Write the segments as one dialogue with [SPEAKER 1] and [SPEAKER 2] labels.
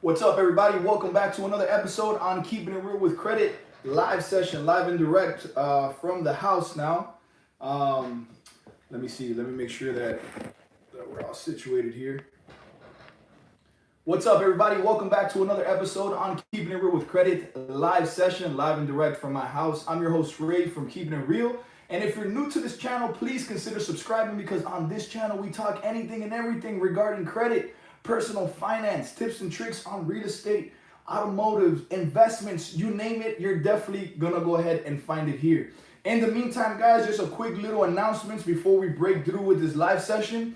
[SPEAKER 1] What's up, everybody? Welcome back to another episode on Keeping It Real with Credit. Live session, live and direct from the house now. Um, Let me see. Let me make sure that we're all situated here. What's up, everybody? Welcome back to another episode on Keeping It Real with Credit. Live session, live and direct from my house. I'm your host, Ray from Keeping It Real. And if you're new to this channel, please consider subscribing because on this channel, we talk anything and everything regarding credit, personal finance, tips and tricks on real estate, automotive, investments, you name it, you're definitely gonna go ahead and find it here. In the meantime, guys, just a quick little announcements before we break through with this live session.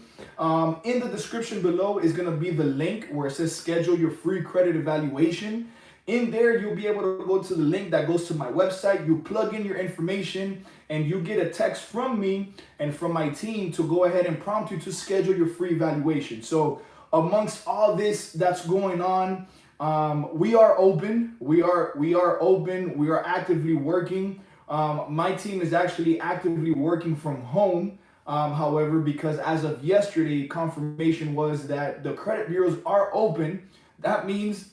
[SPEAKER 1] In the description below is gonna be the link where it says schedule your free credit evaluation. In there, you'll be able to go to the link that goes to my website. You plug in your information and you get a text from me and from my team to go ahead and prompt you to schedule your free evaluation. So amongst all this that's going on, we are open. We are open. We are actively working. My team is actually actively working from home. However, because as of yesterday, confirmation was that the credit bureaus are open. That means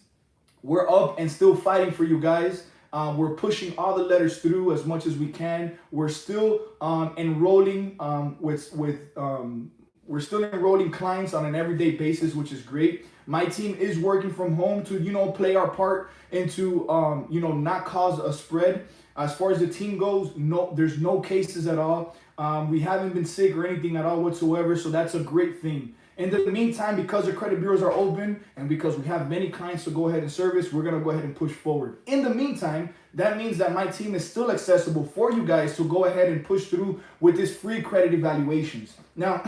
[SPEAKER 1] we're up and still fighting for you guys. We're pushing all the letters through as much as we can. We're still enrolling we're still enrolling clients on an everyday basis, which is great. My team is working from home to play our part into not cause a spread. As far as the team goes, no, there's no cases at all. We haven't been sick or anything at all whatsoever, so that's a great thing. In the meantime, because the credit bureaus are open and because we have many clients to go ahead and service, we're going to go ahead and push forward. In the meantime, that means that my team is still accessible for you guys to go ahead and push through with this free credit evaluations. Now,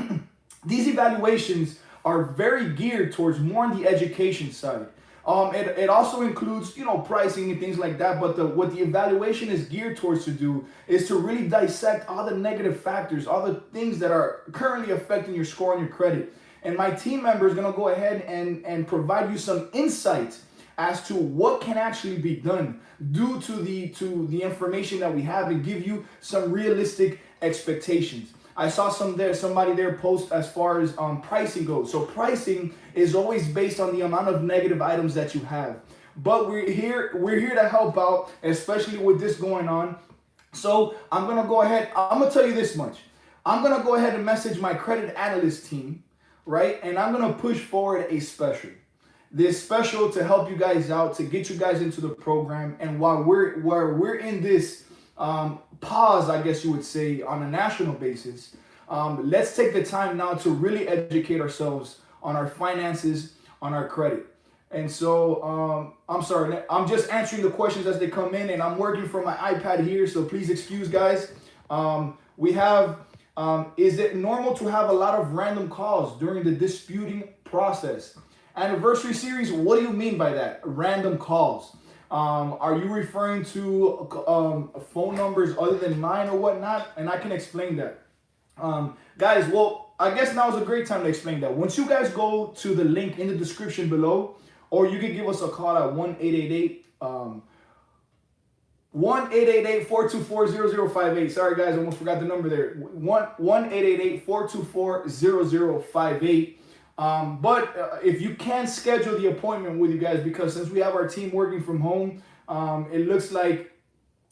[SPEAKER 1] these evaluations are very geared towards more on the education side. It also includes, pricing and things like that. But what the evaluation is geared towards to do is to really dissect all the negative factors, all the things that are currently affecting your score and your credit. And my team member is going to go ahead and provide you some insight as to what can actually be done due to the information that we have and give you some realistic expectations. I saw somebody there post as far as pricing goes. So pricing is always based on the amount of negative items that you have. But we're here to help out, especially with this going on. So I'm going to tell you this much. I'm going to go ahead and message my credit analyst team, right? And I'm going to push forward a special. This special to help you guys out, to get you guys into the program. And while we're in this pause, I guess you would say, on a national basis, let's take the time now to really educate ourselves on our finances, on our credit. And so, I'm sorry, I'm just answering the questions as they come in, and I'm working from my iPad here, so please excuse, guys. Is it normal to have a lot of random calls during the disputing process? Anniversary series, what do you mean by that? Random calls. Are you referring to phone numbers other than mine or whatnot? And I can explain that. Guys, well, I guess now is a great time to explain that. Once you guys go to the link in the description below, or you can give us a call at 1-888-424-0058. Sorry, guys, I almost forgot the number there. 1-888-424-0058. But if you can schedule the appointment with you guys, because since we have our team working from home, it looks like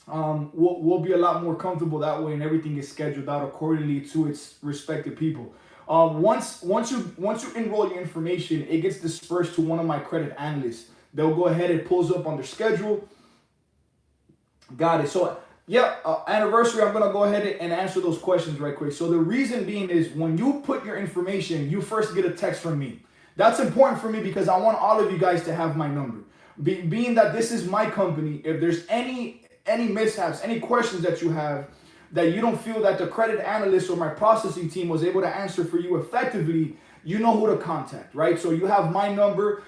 [SPEAKER 1] we'll be a lot more comfortable that way, and everything is scheduled out accordingly to its respective people. Once you enroll your information, it gets dispersed to one of my credit analysts. They'll go ahead and pulls up on their schedule. Got it. So yeah, anniversary, I'm going to go ahead and answer those questions right quick. So the reason being is when you put your information, you first get a text from me. That's important for me because I want all of you guys to have my number. Being that this is my company, if there's any mishaps, any questions that you have that you don't feel that the credit analyst or my processing team was able to answer for you effectively, you know who to contact, right? So you have my number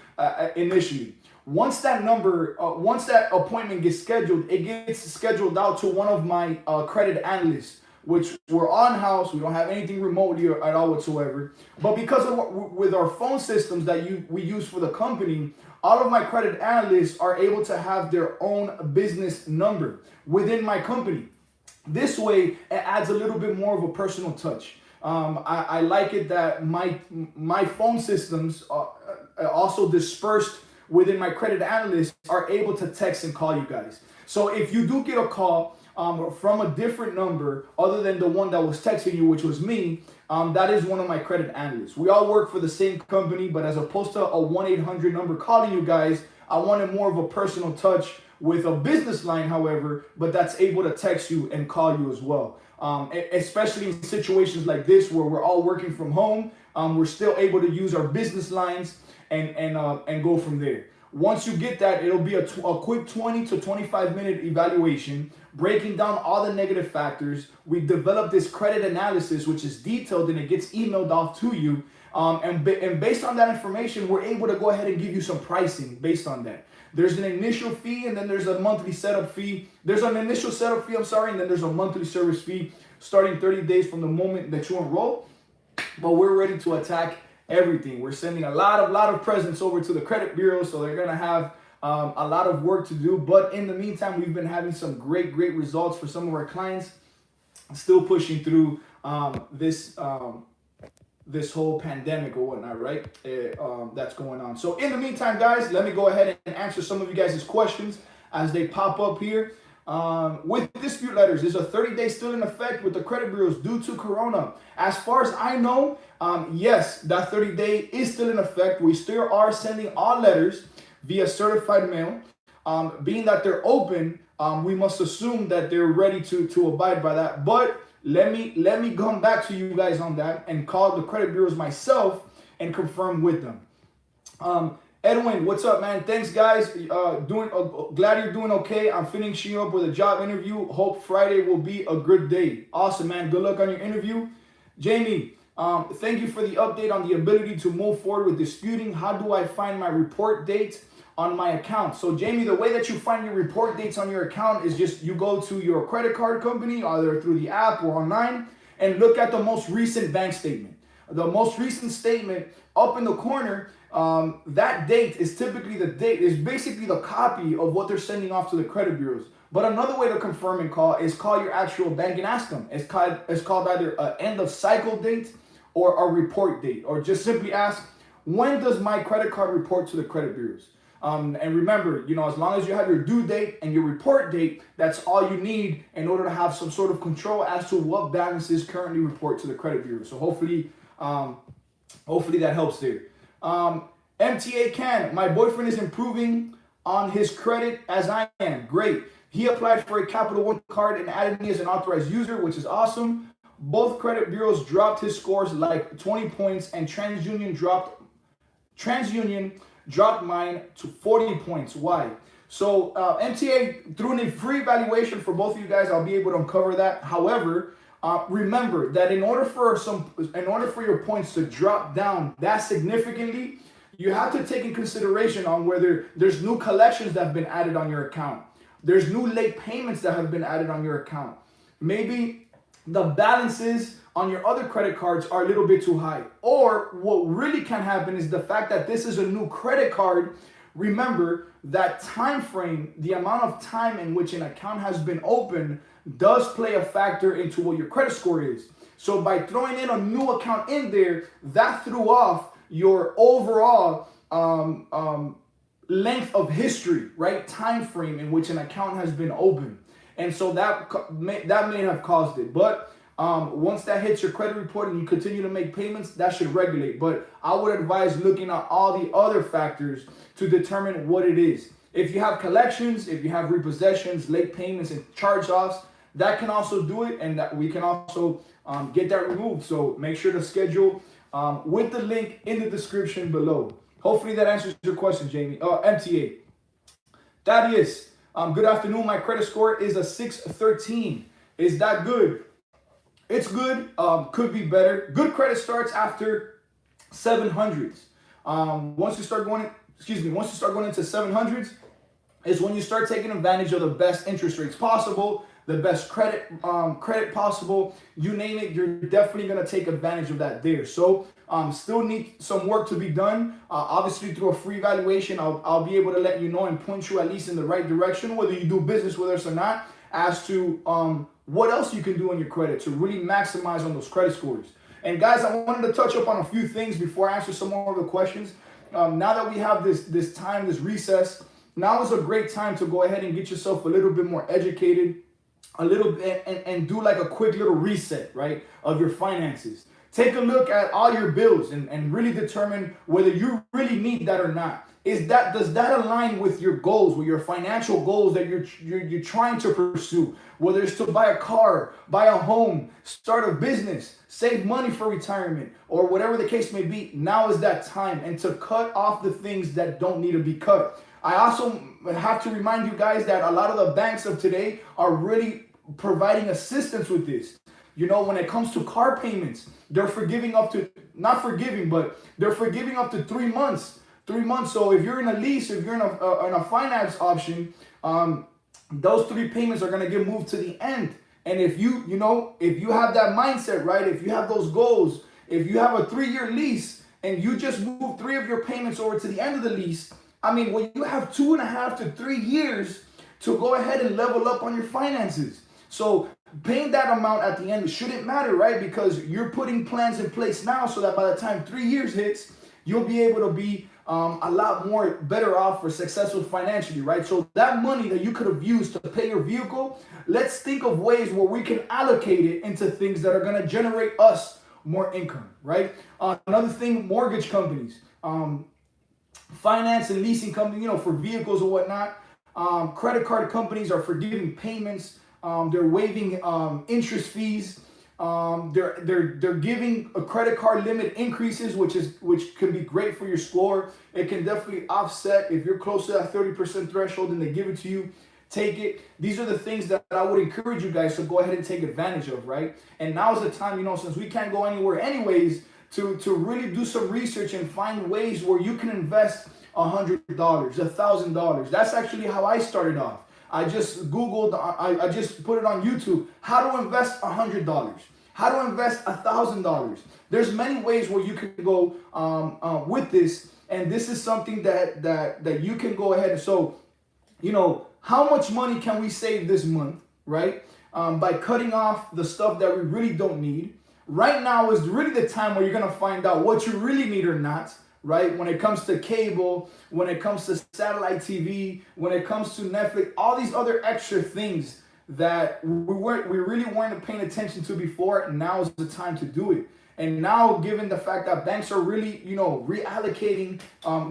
[SPEAKER 1] initially. Once that appointment gets scheduled, it gets scheduled out to one of my credit analysts, which we're on house. We don't have anything remotely at all whatsoever. But because with our phone systems that we use for the company, all of my credit analysts are able to have their own business number within my company. This way, it adds a little bit more of a personal touch. I like it that my phone systems also dispersed within my credit analysts are able to text and call you guys. So if you do get a call from a different number other than the one that was texting you, which was me, that is one of my credit analysts. We all work for the same company, but as opposed to a 1-800 number calling you guys, I wanted more of a personal touch with a business line, however, but that's able to text you and call you as well. Especially in situations like this where we're all working from home, we're still able to use our business lines and go from there. Once you get that, it'll be a quick 20 to 25 minute evaluation, breaking down all the negative factors. We develop this credit analysis, which is detailed, and it gets emailed off to you. And based on that information, we're able to go ahead and give you some pricing based on that. There's an initial fee, and then there's a monthly setup fee. There's an initial setup fee, and then there's a monthly service fee starting 30 days from the moment that you enroll. But we're ready to attack everything. We're sending a lot of presents over to the credit bureau, so they're gonna have a lot of work to do. But in the meantime, we've been having some great results for some of our clients. Still pushing through this whole pandemic or whatnot, right? That's going on. So in the meantime, guys, let me go ahead and answer some of you guys' questions as they pop up here. With dispute letters, is a 30-day still in effect with the credit bureaus due to Corona? As far as I know, yes, that 30-day is still in effect. We still are sending all letters via certified mail. Being that they're open, we must assume that they're ready to abide by that. But let me come back to you guys on that and call the credit bureaus myself and confirm with them. Edwin, what's up, man? Thanks, guys. Glad you're doing okay. I'm finishing up with a job interview. Hope Friday will be a good day. Awesome, man. Good luck on your interview. Jamie, thank you for the update on the ability to move forward with disputing. How do I find my report date on my account? So, Jamie, the way that you find your report dates on your account is just you go to your credit card company, either through the app or online, and look at the most recent bank statement. The most recent statement up in the corner, that date is typically basically the copy of what they're sending off to the credit bureaus. But another way to confirm and call is call your actual bank and ask them. It's called either an end of cycle date or a report date, or just simply ask, when does my credit card report to the credit bureaus? And remember, as long as you have your due date and your report date, that's all you need in order to have some sort of control as to what balances currently report to the credit bureau. So hopefully that helps there. MTA Can, my boyfriend is improving on his credit as I am. Great. He applied for a Capital One card and added me as an authorized user, which is awesome. Both credit bureaus dropped his scores like 20 points, and TransUnion dropped mine to 40 points. Why? So MTA, through a free evaluation for both of you guys, I'll be able to uncover that. However, remember that in order for your points to drop down that significantly, you have to take in consideration on whether there's new collections that have been added on your account. There's new late payments that have been added on your account. Maybe the balances on your other credit cards are a little bit too high. Or what really can happen is the fact that this is a new credit card. Remember that time frame, the amount of time in which an account has been opened, does play a factor into what your credit score is. So by throwing in a new account in there, that threw off your overall length of history, right? Time frame in which an account has been opened. And so that may have caused it. But once that hits your credit report and you continue to make payments, that should regulate. But I would advise looking at all the other factors to determine what it is. If you have collections, if you have repossessions, late payments, and charge-offs, that can also do it, and that we can also get that removed. So make sure to schedule with the link in the description below. Hopefully that answers your question, Jamie. MTA. Thaddeus, good afternoon. My credit score is a 613. Is that good? It's good. Could be better. Good credit starts after 700s. Once you start going into 700s, is when you start taking advantage of the best interest rates possible, the best credit possible. You name it, you're definitely gonna take advantage of that there. So still need some work to be done. Obviously through a free evaluation, I'll be able to let you know and point you at least in the right direction, whether you do business with us or not, as to what else you can do on your credit to really maximize on those credit scores. And guys, I wanted to touch up on a few things before I answer some more of the questions. now that we have this time, this recess, now is a great time to go ahead and get yourself a little bit more educated, a little bit, and do like a quick little reset, right, of your finances. Take a look at all your bills and really determine whether you really need that or not. Does that align with your goals, with your financial goals that you're trying to pursue? Whether it's to buy a car, buy a home, start a business, save money for retirement, or whatever the case may be, now is that time, and to cut off the things that don't need to be cut. I also have to remind you guys that a lot of the banks of today are really providing assistance with this. You know, when it comes to car payments, they're forgiving up to, not forgiving, but they're forgiving up to 3 months. 3 months. So if you're in a lease, if you're in a finance option, those 3 payments are going to get moved to the end. And if if you have that mindset, right? If you have those goals, if you have a 3-year lease and you just move 3 of your payments over to the end of the lease, I mean, well, you have 2.5 to 3 years to go ahead and level up on your finances. So paying that amount at the end shouldn't matter, right? Because you're putting plans in place now so that by the time 3 years hits, you'll be able to be a lot more better off or successful financially, right? So that money that you could have used to pay your vehicle, let's think of ways where we can allocate it into things that are going to generate us more income, right? Another thing, mortgage companies, finance and leasing companies, for vehicles or whatnot. Credit card companies are forgiving payments. They're waiving interest fees. They're giving a credit card limit increases, which can be great for your score. It can definitely offset if you're close to that 30% threshold and they give it to you. Take it. These are the things that I would encourage you guys to go ahead and take advantage of, right? And now's the time, since we can't go anywhere anyways, to really do some research and find ways where you can invest $100, $1,000. That's actually how I started off. I just Googled, I just put it on YouTube, how to invest $100, how to invest $1,000. There's many ways where you can go with this, and this is something that you can go ahead and, so, how much money can we save this month, right? By cutting off the stuff that we really don't need. Right now is really the time where you're gonna find out what you really need or not, right? When it comes to cable, when it comes to satellite TV, when it comes to Netflix, all these other extra things that we really weren't paying attention to before, now is the time to do it. And now, given the fact that banks are really, reallocating,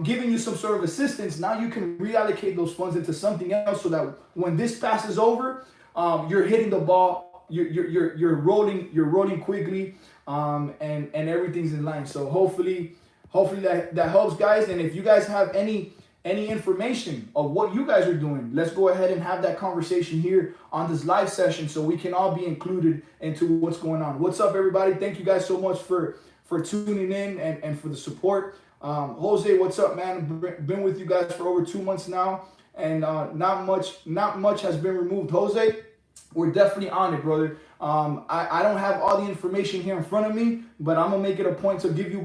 [SPEAKER 1] giving you some sort of assistance, now you can reallocate those funds into something else so that when this passes over, you're hitting the ball, you're rolling quickly, and everything's in line. So hopefully that helps, guys. And if you guys have any information of what you guys are doing, let's go ahead and have that conversation here on this live session so we can all be included into what's going on. What's up, everybody? Thank you guys so much for tuning in and for the support. Jose, what's up, man? Been with you guys for over 2 months now, and not much has been removed. Jose, we're definitely on it, brother. I don't have all the information here in front of me, but I'm gonna make it a point to give you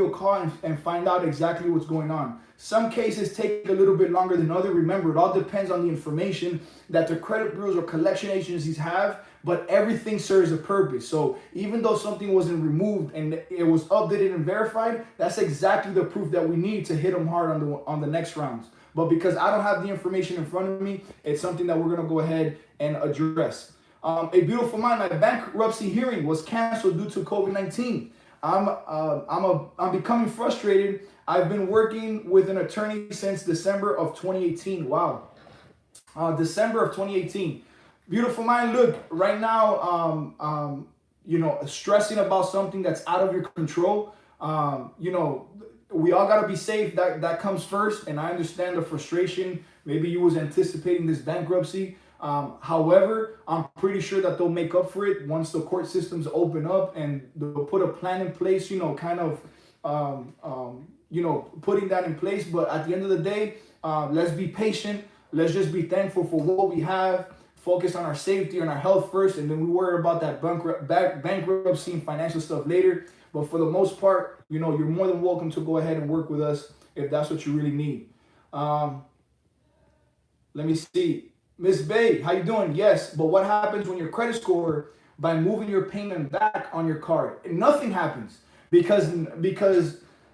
[SPEAKER 1] a call and find out exactly what's going on. Some cases take a little bit longer than others. Remember, it all depends on the information that the credit bureaus or collection agencies have, but everything serves a purpose. So even though something wasn't removed and it was updated and verified, that's exactly the proof that we need to hit them hard on the next rounds. But because I don't have the information in front of me, it's something that we're gonna go ahead and address. A beautiful mind, my bankruptcy hearing was canceled due to COVID-19. I'm becoming frustrated. I've been working with an attorney since December of 2018. Wow. December of 2018. Beautiful mind, look, right now, stressing about something that's out of your control, we all got to be safe. That comes first. And I understand the frustration. Maybe you was anticipating this bankruptcy. However, I'm pretty sure that they'll make up for it once the court systems open up and they'll put a plan in place, putting that in place. But at the end of the day, let's be patient. Let's just be thankful for what we have. Focus on our safety and our health first, and then we worry about that bankruptcy and financial stuff later. But for the most part, you're more than welcome to go ahead and work with us if that's what you really need. Let me see. Miss Bay, how you doing? Yes, but what happens when your credit score, by moving your payment back on your card? Nothing happens because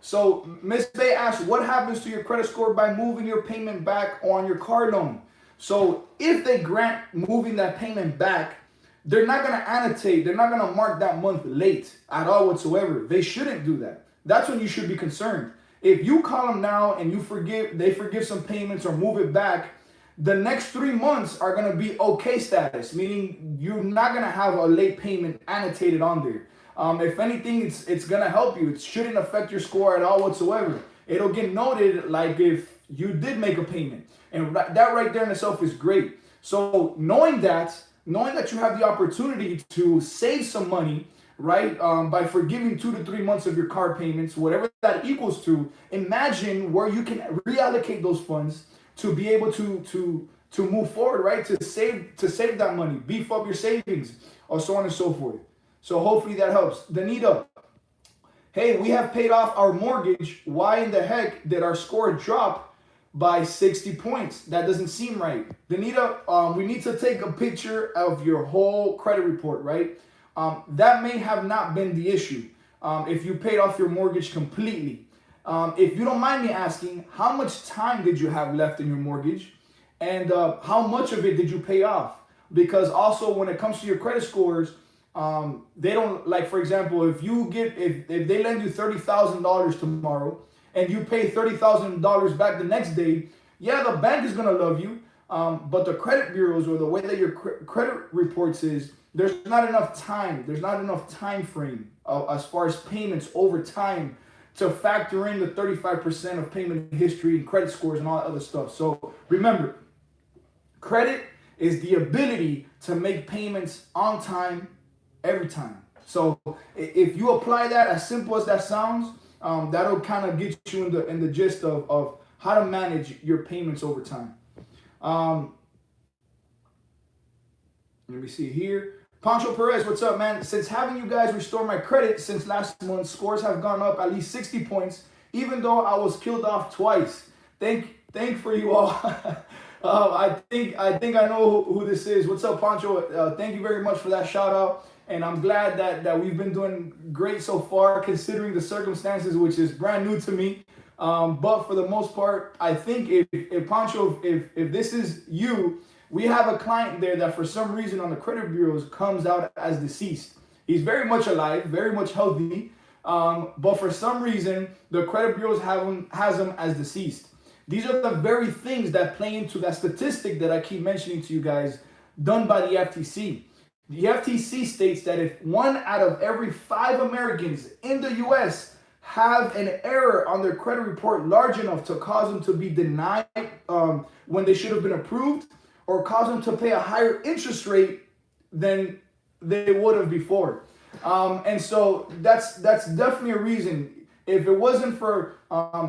[SPEAKER 1] So Miss Bay asks, what happens to your credit score by moving your payment back on your car loan? So if they grant moving that payment back, they're not going to annotate, they're not going to mark that month late at all whatsoever. They shouldn't do that. That's when you should be concerned. If you call them now and they forgive some payments or move it back, the next 3 months are going to be okay status, meaning you're not going to have a late payment annotated on there. If anything, it's going to help you. It shouldn't affect your score at all whatsoever. It'll get noted like if you did make a payment. And that right there in itself is great. So knowing that you have the opportunity to save some money, right, by forgiving 2 to 3 months of your car payments, whatever that equals to, imagine where you can reallocate those funds to be able to move forward, right, to save that money, beef up your savings, or so on and so forth. So hopefully that helps. Danita, hey, we have paid off our mortgage. Why in the heck did our score drop by 60 points? That doesn't seem right. Danita, we need to take a picture of your whole credit report, right? That may have not been the issue if you paid off your mortgage completely. If you don't mind me asking, how much time did you have left in your mortgage? And how much of it did you pay off? Because also when it comes to your credit scores, they don't, like, for example, if they lend you $30,000 tomorrow and you pay $30,000 back the next day, yeah, the bank is going to love you. But the credit bureaus, or the way that your credit reports is, there's not enough time. There's not enough time frame as far as payments over time to factor in the 35% of payment history and credit scores and all that other stuff. So remember, credit is the ability to make payments on time, every time. So if you apply that, as simple as that sounds, that'll kind of get you in the gist of how to manage your payments over time. Let me see here. Pancho Perez, what's up, man? Since having you guys restore my credit since last month, scores have gone up at least 60 points, even though I was killed off twice. Thank for you all. I think I know who this is. What's up, Pancho? Thank you very much for that shout out. And I'm glad that we've been doing great so far, considering the circumstances, which is brand new to me. But for the most part, I think if Pancho, if this is you, we have a client there that for some reason on the credit bureaus comes out as deceased. He's very much alive, very much healthy, but for some reason the credit bureaus has him as deceased. These are the very things that play into that statistic that I keep mentioning to you guys, done by the FTC. The FTC states that if 1 out of every 5 Americans in the U.S. have an error on their credit report large enough to cause them to be denied when they should have been approved, or cause them to pay a higher interest rate than they would have before. And so that's definitely a reason. If it wasn't for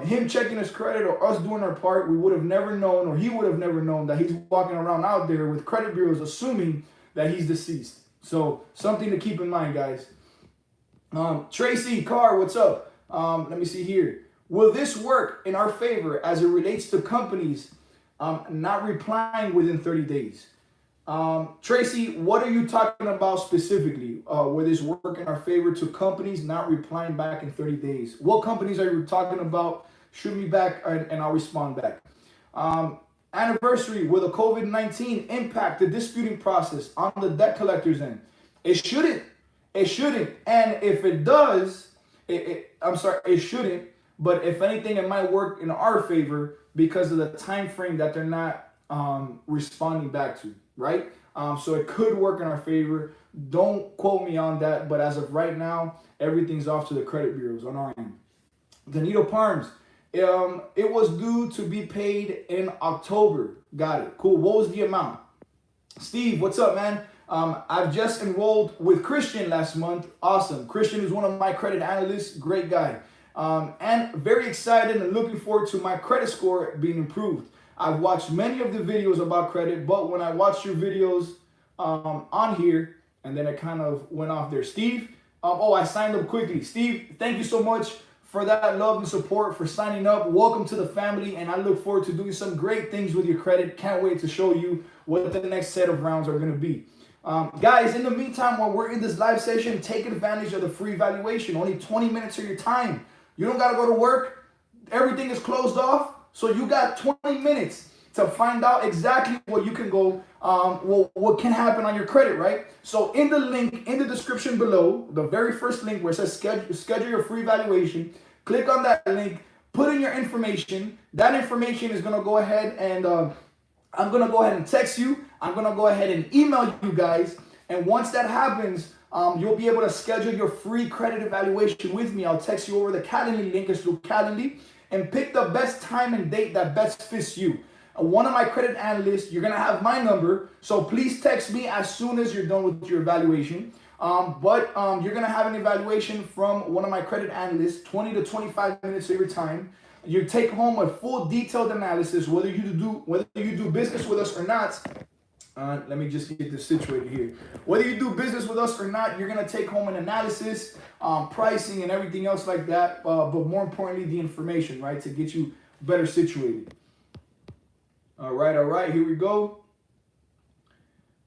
[SPEAKER 1] him checking his credit or us doing our part, we would have never known, or he would have never known, that he's walking around out there with credit bureaus assuming that he's deceased. So something to keep in mind, guys. Tracy Carr, what's up? Let me see here. Will this work in our favor as it relates to companies not replying within 30 days? Tracy, what are you talking about specifically? Will this work in our favor to companies not replying back in 30 days? What companies are you talking about? Shoot me back and I'll respond back. Anniversary, will the COVID-19 impact the disputing process on the debt collector's end? It shouldn't. It shouldn't. And if it does, it shouldn't. But if anything, it might work in our favor because of the time frame that they're not responding back to, right? So it could work in our favor. Don't quote me on that, but as of right now, everything's off to the credit bureaus on our end. Danilo Parms, it was due to be paid in October. Got it. Cool. What was the amount? Steve, what's up, man? I've just enrolled with Christian last month. Awesome. Christian is one of my credit analysts. Great guy. And very excited and looking forward to my credit score being improved. I've watched many of the videos about credit, but when I watched your videos on here, and then it kind of went off there. Steve, I signed up quickly. Steve, thank you so much for that love and support, for signing up. Welcome to the family, and I look forward to doing some great things with your credit. Can't wait to show you what the next set of rounds are going to be. Guys, in the meantime, while we're in this live session, take advantage of the free evaluation. Only 20 minutes of your time. You don't got to go to work. Everything is closed off. So you got 20 minutes to find out exactly what you can go, what can happen on your credit, right? So in the link in the description below, the very first link where it says schedule your free evaluation, click on that link, put in your information. That information is going to go ahead and I'm going to go ahead and text you. I'm going to go ahead and email you guys. And once that happens, you'll be able to schedule your free credit evaluation with me. I'll text you over the Calendly link. It's through Calendly. And pick the best time and date that best fits you. One of my credit analysts, you're going to have my number. So please text me as soon as you're done with your evaluation. But you're going to have an evaluation from one of my credit analysts, 20 to 25 minutes every time. You take home a full detailed analysis, whether you do business with us or not. Let me just get this situated here. Whether you do business with us or not, you're going to take home an analysis, pricing, and everything else like that. But more importantly, the information, right, to get you better situated. All right, here we go.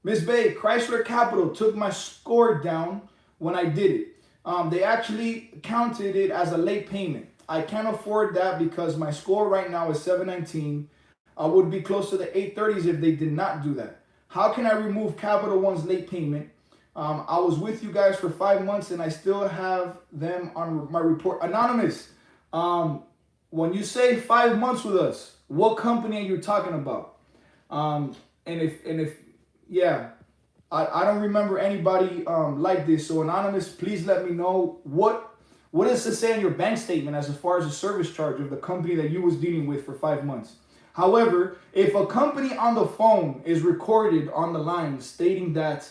[SPEAKER 1] Miss Bay, Chrysler Capital took my score down when I did it. They actually counted it as a late payment. I can't afford that because my score right now is 719. I would be close to the 830s if they did not do that. How can I remove Capital One's late payment? I was with you guys for 5 months and I still have them on my report. Anonymous, when you say 5 months with us, what company are you talking about? I don't remember anybody like this. So Anonymous, please let me know what does it say in your bank statement as far as the service charge of the company that you was dealing with for 5 months. However, if a company on the phone is recorded on the line stating that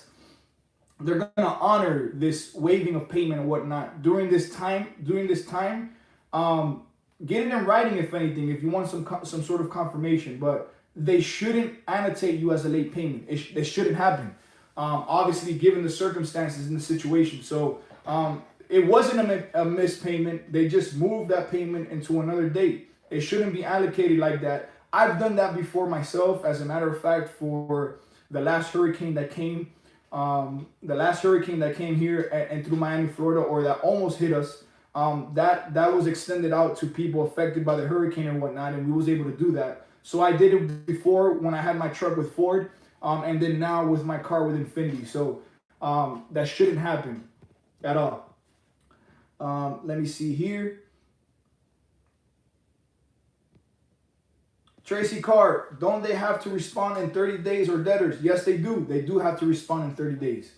[SPEAKER 1] they're going to honor this waiving of payment and whatnot during this time, get it in writing if anything, if you want some sort of confirmation. But they shouldn't annotate you as a late payment. It shouldn't happen. Obviously, given the circumstances in the situation. So it wasn't a missed payment. They just moved that payment into another date. It shouldn't be allocated like that. I've done that before myself. As a matter of fact, for the last hurricane that came, here and through Miami, Florida, or that almost hit us, that was extended out to people affected by the hurricane and whatnot, and we was able to do that. So I did it before when I had my truck with Ford, and then now with my car with Infiniti. So that shouldn't happen at all. Let me see here. Tracy Carr, don't they have to respond in 30 days or debtors? Yes, they do. They do have to respond in 30 days.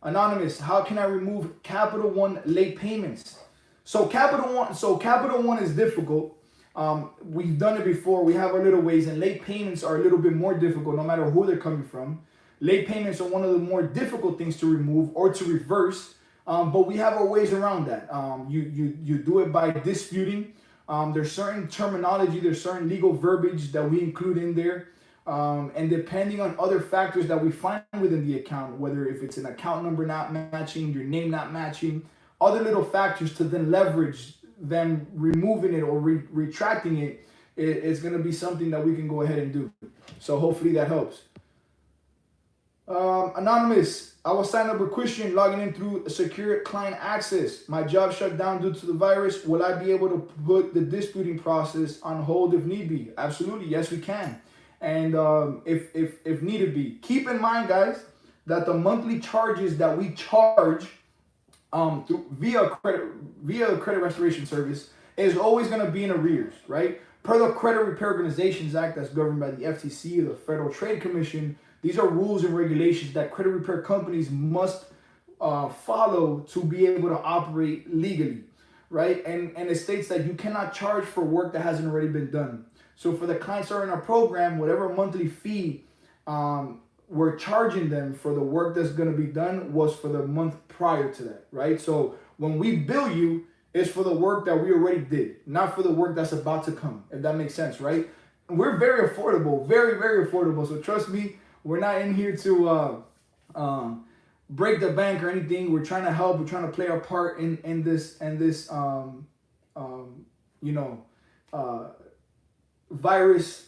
[SPEAKER 1] Anonymous, how can I remove Capital One late payments? So Capital One is difficult. We've done it before. We have our little ways, and late payments are a little bit more difficult no matter who they're coming from. Late payments are one of the more difficult things to remove or to reverse, but we have our ways around that. You do it by disputing. There's certain terminology, there's certain legal verbiage that we include in there. And depending on other factors that we find within the account, whether if it's an account number not matching, your name not matching, other little factors to then leverage them removing it or retracting it, it's going to be something that we can go ahead and do. So hopefully that helps. Anonymous, I was signed up with Christian, logging in through a secure client access. My job shut down due to the virus. Will I be able to put the disputing process on hold if need be? Absolutely, yes we can. And if needed be, keep in mind, guys, that the monthly charges that we charge via credit restoration service is always going to be in arrears, right? Per the Credit Repair Organizations Act, that's governed by the FTC, the Federal Trade Commission. These are rules and regulations that credit repair companies must follow to be able to operate legally, right? And it states that you cannot charge for work that hasn't already been done. So for the clients that are in our program, whatever monthly fee we're charging them for the work that's going to be done was for the month prior to that, right? So when we bill you, it's for the work that we already did, not for the work that's about to come, if that makes sense, right? And we're very affordable, very, very affordable. So trust me, we're not in here to break the bank or anything. We're trying to help. We're trying to play our part in this virus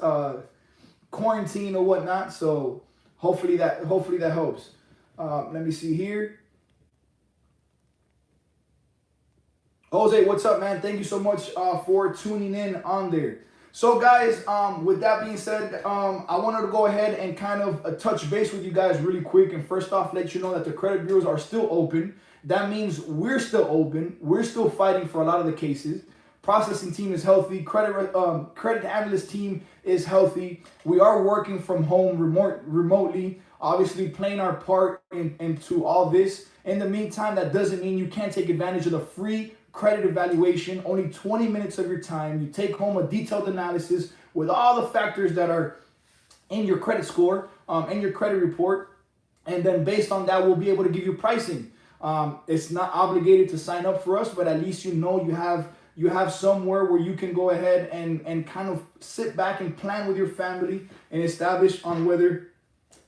[SPEAKER 1] quarantine or whatnot. So hopefully that helps. Let me see here. Jose, what's up, man? Thank you so much for tuning in on there. So, guys, with that being said, I wanted to go ahead and kind of touch base with you guys really quick. And first off, let you know that the credit bureaus are still open. That means we're still open. We're still fighting for a lot of the cases. Processing team is healthy. Credit analyst team is healthy. We are working from home remotely, obviously playing our part into all this. In the meantime, that doesn't mean you can't take advantage of the free credit evaluation. Only 20 minutes of your time. You take home a detailed analysis with all the factors that are in your credit score, in your credit report, and then based on that, we'll be able to give you pricing. It's not obligated to sign up for us, but at least you have somewhere where you can go ahead and kind of sit back and plan with your family and establish on whether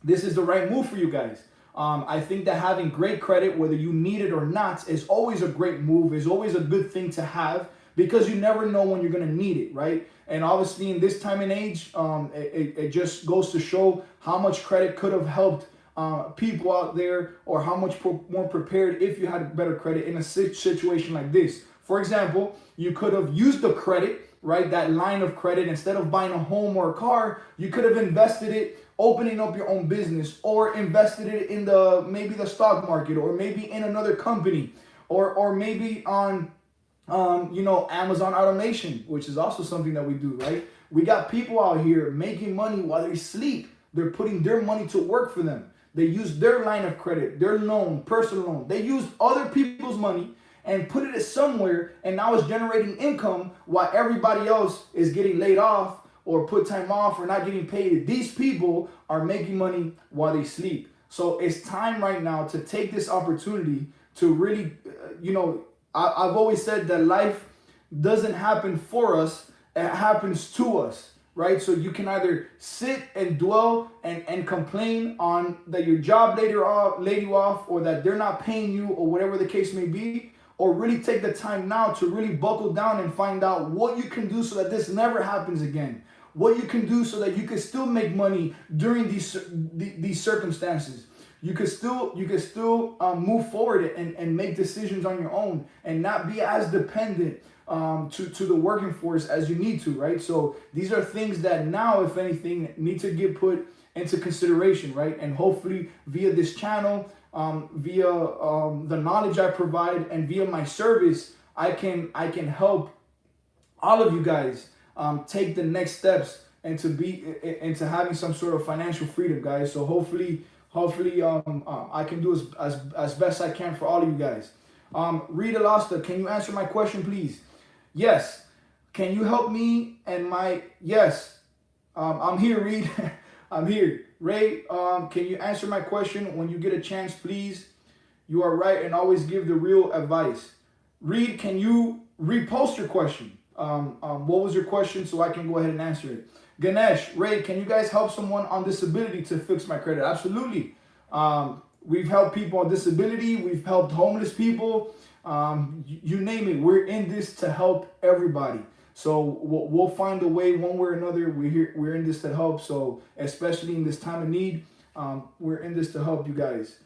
[SPEAKER 1] this is the right move for you guys. I think that having great credit, whether you need it or not, is always a great move, is always a good thing to have because you never know when you're going to need it, right? And obviously in this time and age, it just goes to show how much credit could have helped people out there, or how much more prepared if you had better credit in a situation like this. For example, you could have used the credit, right? That line of credit, instead of buying a home or a car, you could have invested it opening up your own business, or invested it in maybe the stock market, or maybe in another company, or maybe on Amazon automation, which is also something that we do, right? We got people out here making money while they sleep. They're putting their money to work for them. They use their line of credit, their loan, personal loan. They use other people's money and put it somewhere, and now it's generating income while everybody else is getting laid off or put time off or not getting paid. These people are making money while they sleep. So it's time right now to take this opportunity to really, I've always said that life doesn't happen for us, it happens to us. Right? So you can either sit and dwell and complain on that your job laid you off, or that they're not paying you, or whatever the case may be, or really take the time now to really buckle down and find out what you can do so that this never happens again. What you can do so that you can still make money during these circumstances. You can still move forward and make decisions on your own and not be as dependent to the working force as you need to, right? So these are things that now, if anything, need to get put into consideration, right? And hopefully via this channel, via the knowledge I provide, and via my service, I can help all of you guys take the next steps into having some sort of financial freedom, guys. So hopefully I can do as best I can for all of you guys. Reed Alasta, can you answer my question, please? Yes. Can you help me and my... Yes. I'm here, Reed. I'm here. Ray, can you answer my question when you get a chance, please? You are right, and always give the real advice. Reed, can you repost your question? What was your question so I can go ahead and answer it? Ganesh, Ray, can you guys help someone on disability to fix my credit? Absolutely. We've helped people on disability. We've helped homeless people. You name it. We're in this to help everybody. So we'll find a way, one way or another. We're in this to help. So especially in this time of need, we're in this to help you guys.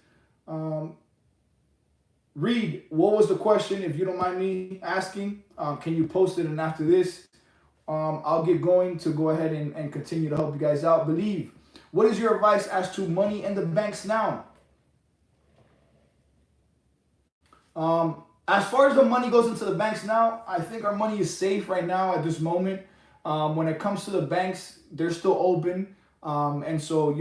[SPEAKER 1] Reed, what was the question? If you don't mind me asking, can you post it? And after this, I'll get going to go ahead and continue to help you guys out. Believe, what is your advice as to money in the banks now? As far as the money goes into the banks now, I think our money is safe right now at this moment. When it comes to the banks, they're still open. And so,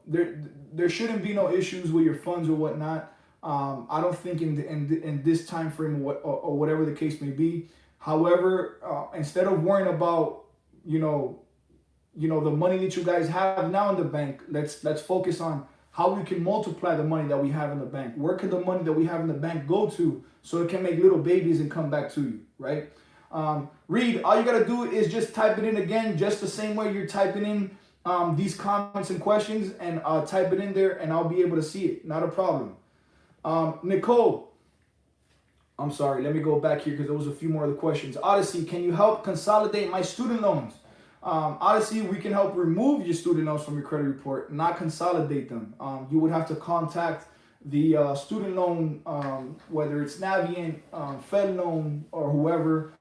[SPEAKER 1] there shouldn't be no issues with your funds or whatnot. I don't think in this time frame or whatever the case may be. However, instead of worrying about, the money that you guys have now in the bank, let's focus on how we can multiply the money that we have in the bank. Where can the money that we have in the bank go to so it can make little babies and come back to you, right? Reed, all you got to do is just type it in again, just the same way you're typing in these comments and questions, and type it in there and I'll be able to see it. Not a problem. Nicole, I'm sorry, let me go back here because there was a few more of the questions. Odyssey, can you help consolidate my student loans? Odyssey, we can help remove your student loans from your credit report, not consolidate them. You would have to contact the student loan, whether it's Navient, Fed loan, or whoever,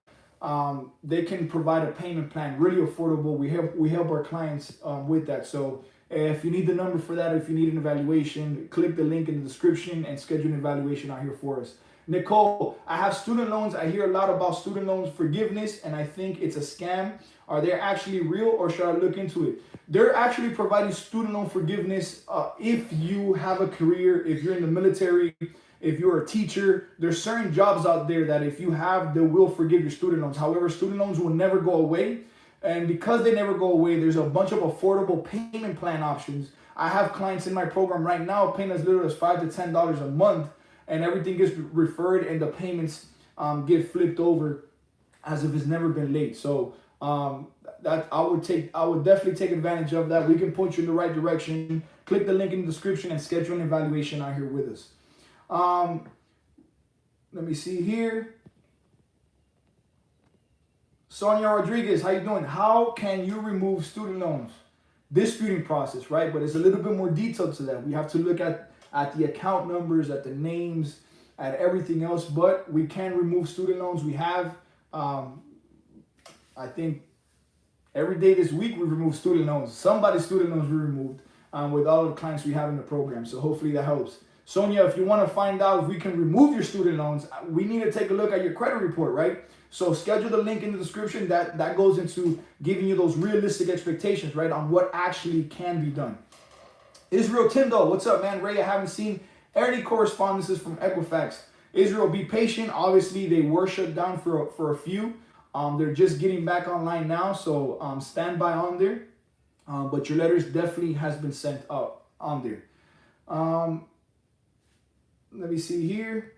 [SPEAKER 1] they can provide a payment plan, really affordable. We help our clients with that. So if you need the number for that, if you need an evaluation, click the link in the description and schedule an evaluation out here for us. Nicole, I have student loans. I hear a lot about student loans forgiveness, and I think it's a scam. Are they actually real, or should I look into it? They're actually providing student loan forgiveness if you have a career, if you're in the military, if you're a teacher. There's certain jobs out there that if you have, they will forgive your student loans. However, student loans will never go away. And because they never go away, there's a bunch of affordable payment plan options. I have clients in my program right now paying as little as $5 to $10 a month, and everything gets referred and the payments get flipped over as if it's never been late. So that I would definitely take advantage of that. We can point you in the right direction. Click the link in the description and schedule an evaluation out here with us. Let me see here. Sonia Rodriguez, how you doing? How can you remove student loans? Disputing process, right? But it's a little bit more detailed to that. We have to look at the account numbers, at the names, at everything else. But we can remove student loans. We have, I think, every day this week we've removed student loans. Somebody's student loans we removed with all of the clients we have in the program. So hopefully that helps. Sonia, if you want to find out if we can remove your student loans, we need to take a look at your credit report, right? So schedule the link in the description. That goes into giving you those realistic expectations, right, on what actually can be done. Israel Tyndall, what's up, man? Ray, I haven't seen any correspondences from Equifax. Israel, be patient. Obviously, they were shut down for a few. They're just getting back online now, so stand by on there. But your letters definitely has been sent out on there. Let me see here.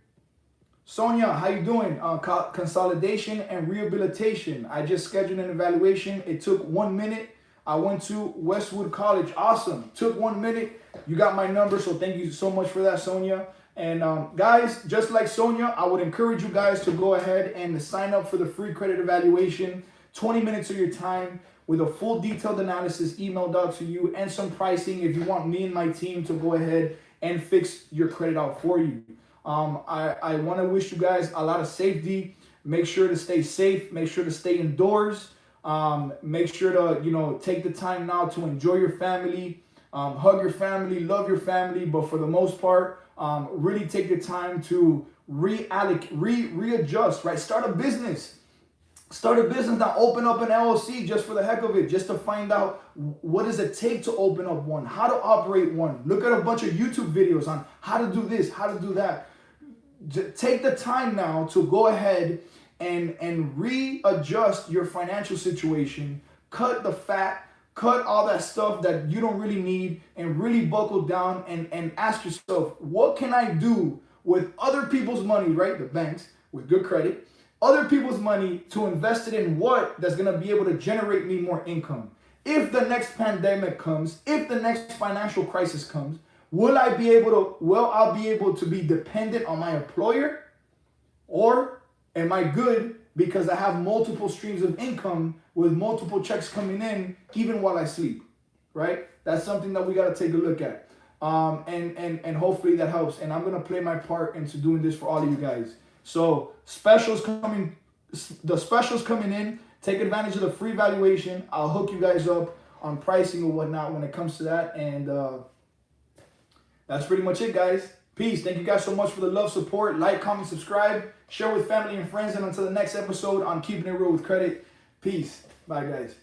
[SPEAKER 1] Sonia, how you doing? Consolidation and rehabilitation. I just scheduled an evaluation. It took 1 minute. I went to Westwood College. Awesome. Took 1 minute. You got my number, so thank you so much for that, Sonia. And guys, just like Sonia, I would encourage you guys to go ahead and sign up for the free credit evaluation. 20 minutes of your time with a full detailed analysis emailed out to you and some pricing if you want me and my team to go ahead and fix your credit out for you. I want to wish you guys a lot of safety. Make sure to stay safe. Make sure to stay indoors. Make sure to, take the time now to enjoy your family, hug your family, love your family. But for the most part, really take the time to readjust, right? Start a business. Start a business, now open up an LLC just for the heck of it, just to find out what does it take to open up one, how to operate one. Look at a bunch of YouTube videos on how to do this, how to do that. Take the time now to go ahead and readjust your financial situation. Cut the fat, cut all that stuff that you don't really need, and really buckle down and ask yourself, what can I do with other people's money, right? The banks with good credit. Other people's money to invest it in what that's going to be able to generate me more income. If the next pandemic comes, if the next financial crisis comes, I'll be able to be dependent on my employer? Or am I good because I have multiple streams of income with multiple checks coming in even while I sleep, right? That's something that we got to take a look at. And hopefully that helps. And I'm going to play my part into doing this for all of you guys. So the specials coming in. Take advantage of the free valuation. I'll hook you guys up on pricing or whatnot when it comes to that. And that's pretty much it, guys. Peace. Thank you guys so much for the love, support. Like, comment, subscribe. Share with family and friends. And until the next episode on Keeping It Real with Credit. Peace. Bye, guys.